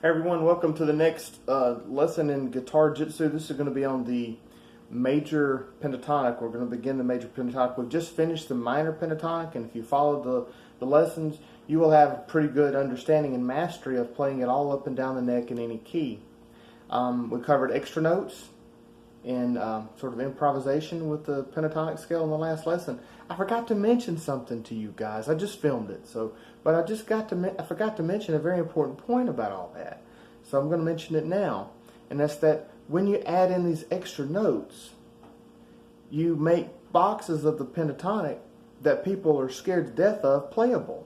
Hey everyone, welcome to the next lesson in Guitarjitsu. This is going to be on the major pentatonic. We're going to begin the major pentatonic. We've just finished the minor pentatonic, and if you follow the lessons, you will have a pretty good understanding and mastery of playing it all up and down the neck in any key. We covered extra notes and sort of improvisation with the pentatonic scale in the last lesson. I forgot to mention something to you guys. I just filmed it, but I forgot to mention a very important point about all that. So I'm going to mention it now, and that's that when you add in these extra notes, you make boxes of the pentatonic that people are scared to death of playable.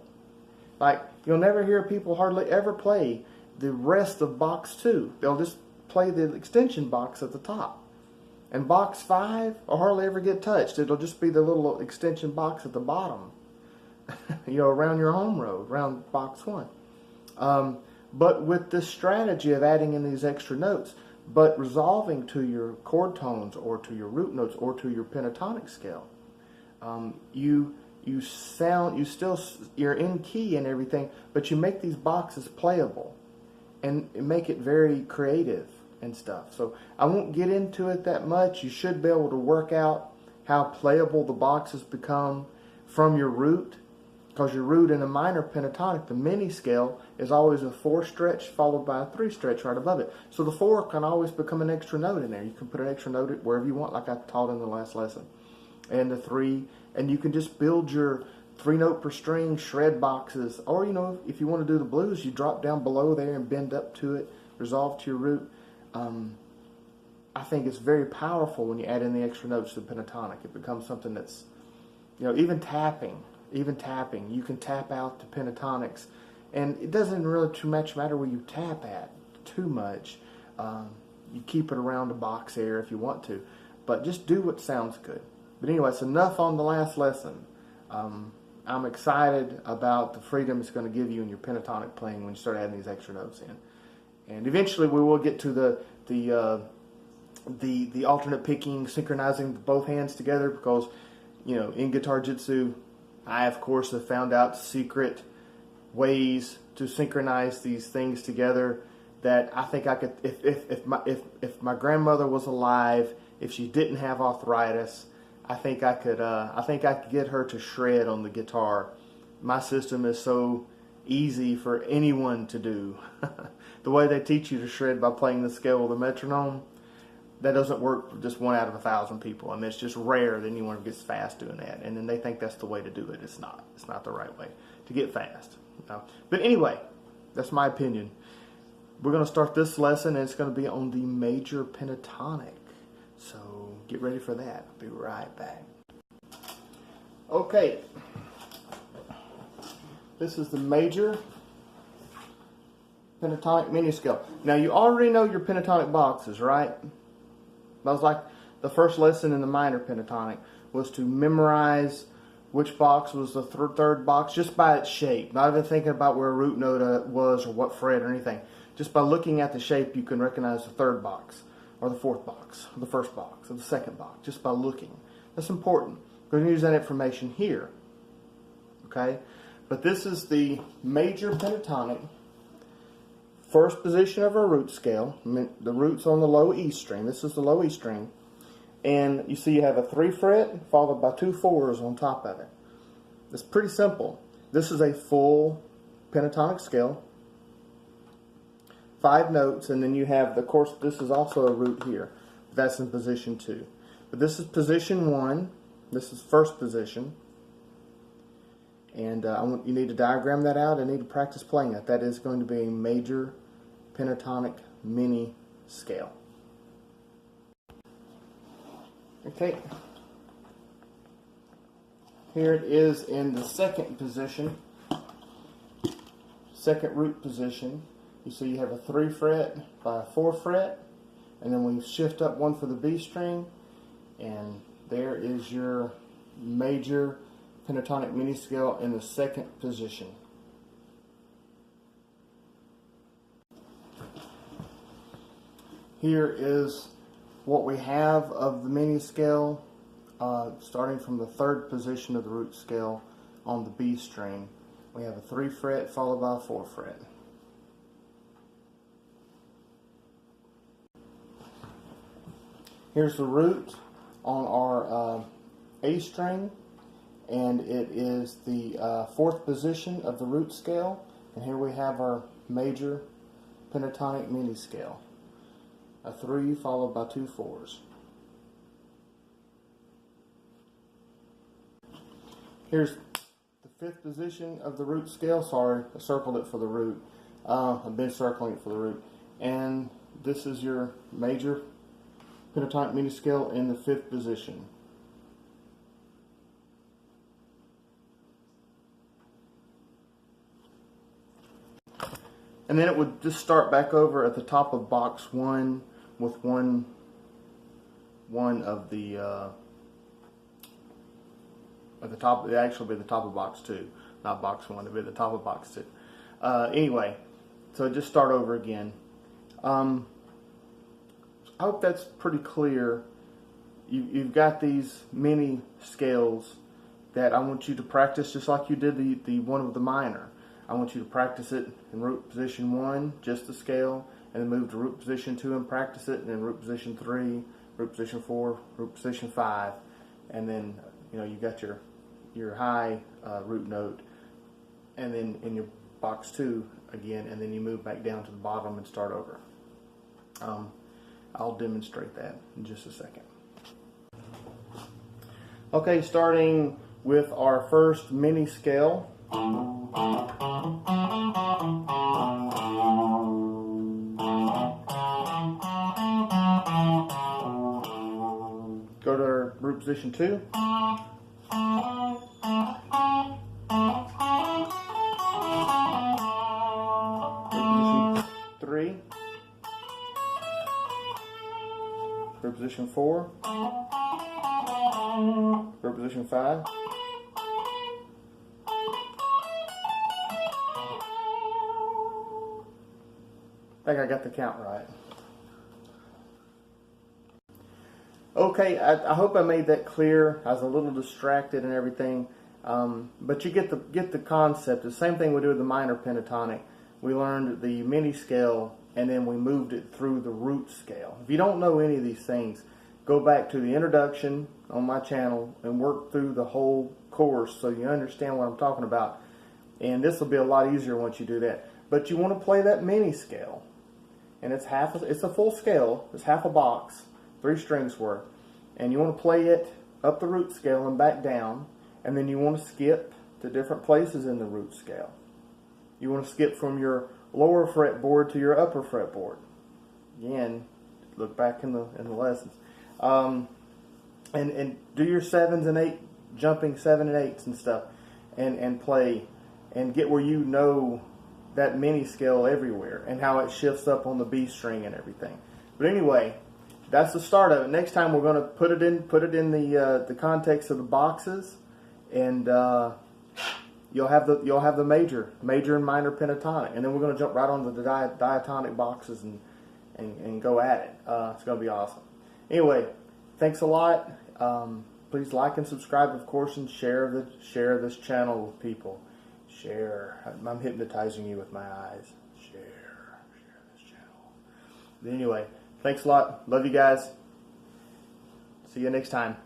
Like, you'll never hear people hardly ever play the rest of box 2. They'll just play the extension box at the top. And box 5 will hardly ever get touched. It'll just be the little extension box at the bottom, around your home road, around box 1. But with this strategy of adding in these extra notes, but resolving to your chord tones or to your root notes or to your pentatonic scale, you're in key and everything, but you make these boxes playable and make it very creative and stuff. So I won't get into it that much. You should be able to work out how playable the boxes become from your root, because your root in a minor pentatonic, the mini scale, is always a 4 stretch followed by a 3 stretch right above it. So the 4 can always become an extra note in there. You can put an extra note wherever you want, like I taught in the last lesson. And the 3, and you can just build your 3 note per string shred boxes, or if you want to do the blues, you drop down below there and bend up to it, resolve to your root. I think it's very powerful when you add in the extra notes to the pentatonic. It becomes something that's, even tapping, you can tap out the pentatonics, and it doesn't really too much matter where you tap at too much. You keep it around the box area if you want to, but just do what sounds good. But anyway, it's enough on the last lesson. I'm excited about the freedom it's going to give you in your pentatonic playing when you start adding these extra notes in. And eventually we will get to the alternate picking, synchronizing both hands together, because in Guitarjitsu, I of course have found out secret ways to synchronize these things together that I think I could, if my grandmother was alive, if she didn't have arthritis, I think I could get her to shred on the guitar. My system is so easy for anyone to do. The way they teach you to shred by playing the scale with a metronome, that doesn't work for just 1 out of 1,000 people. I mean, it's just rare that anyone gets fast doing that. And then they think that's the way to do it. It's not. It's not the right way to get fast. But anyway, that's my opinion. We're going to start this lesson, and it's going to be on the major pentatonic. So get ready for that. I'll be right back. Okay. This is the major pentatonic mini scale. Now, you already know your pentatonic boxes, right? That was like the first lesson in the minor pentatonic, was to memorize which box was the third box just by its shape. Not even thinking about where a root note was or what fret or anything. Just by looking at the shape, you can recognize the 3rd box or the 4th box or the 1st box or the 2nd box just by looking. That's important. We're going to use that information here. Okay? But this is the major pentatonic. First position of our root scale. The root's on the low E string. This is the low E string. And you see you have a 3 fret followed by 2 4s on top of it. It's pretty simple. This is a full pentatonic scale. 5 notes, and then you have, of course, this is also a root here. That's in position 2. But this is position 1. This is first position. And you need to diagram that out and need to practice playing it. That is going to be a major pentatonic mini scale. Okay. Here it is in the 2nd position, 2nd root position. You see you have a 3 fret by a 4 fret, and then we shift up 1 for the B string, and there is your major pentatonic mini scale in the 2nd position. Here is what we have of the mini scale, starting from the 3rd position of the root scale on the B string. We have a 3 fret followed by a 4 fret. Here's the root on our A string, and it is the 4th position of the root scale. And here we have our major pentatonic mini scale. A 3 followed by 2 4s. Here's the 5th position of the root scale. Sorry, I circled it for the root. I've been circling it for the root. And this is your major pentatonic mini scale in the 5th position. And then it would just start back over at the top of box 1 with one of the at the top. It actually be the top of box 2, not box 1. It'd be the top of box 2. Anyway, so just start over again. I hope that's pretty clear. You've got these mini scales that I want you to practice just like you did the one with the minor. I want you to practice it in root position 1, just the scale, and then move to root position 2 and practice it, and then root position 3, root position 4, root position 5, and then you got your high root note, and then in your box 2 again, and then you move back down to the bottom and start over. I'll demonstrate that in just a second. Okay, starting with our first mini scale. Go to our root position 2. Root position 3. Root position 4. Root position 5. I think I got the count right. Okay, I hope I made that clear. I was a little distracted and everything, but you get the concept. The same thing we do with the minor pentatonic. We learned the mini scale, and then we moved it through the root scale. If you don't know any of these things, go back to the introduction on my channel and work through the whole course so you understand what I'm talking about. And this will be a lot easier once you do that. But you want to play that mini scale, and it's a full scale. It's half a box, 3 strings worth, and you want to play it up the root scale and back down, and then you want to skip to different places in the root scale. You want to skip from your lower fretboard to your upper fretboard. Again, look back in the lessons, and do your 7s and 8, jumping 7 and 8s and stuff, and play and get where you know that mini scale everywhere and how it shifts up on the B string and everything. But anyway, that's the start of it. Next time we're going to put it in the context of the boxes, and you'll have the major and minor pentatonic, and then we're going to jump right on the diatonic boxes and go at it. It's going to be awesome. Anyway, thanks a lot. Please like and subscribe, of course, and share this channel with people. Share. I'm hypnotizing you with my eyes. Share this channel. But anyway, thanks a lot. Love you guys. See you next time.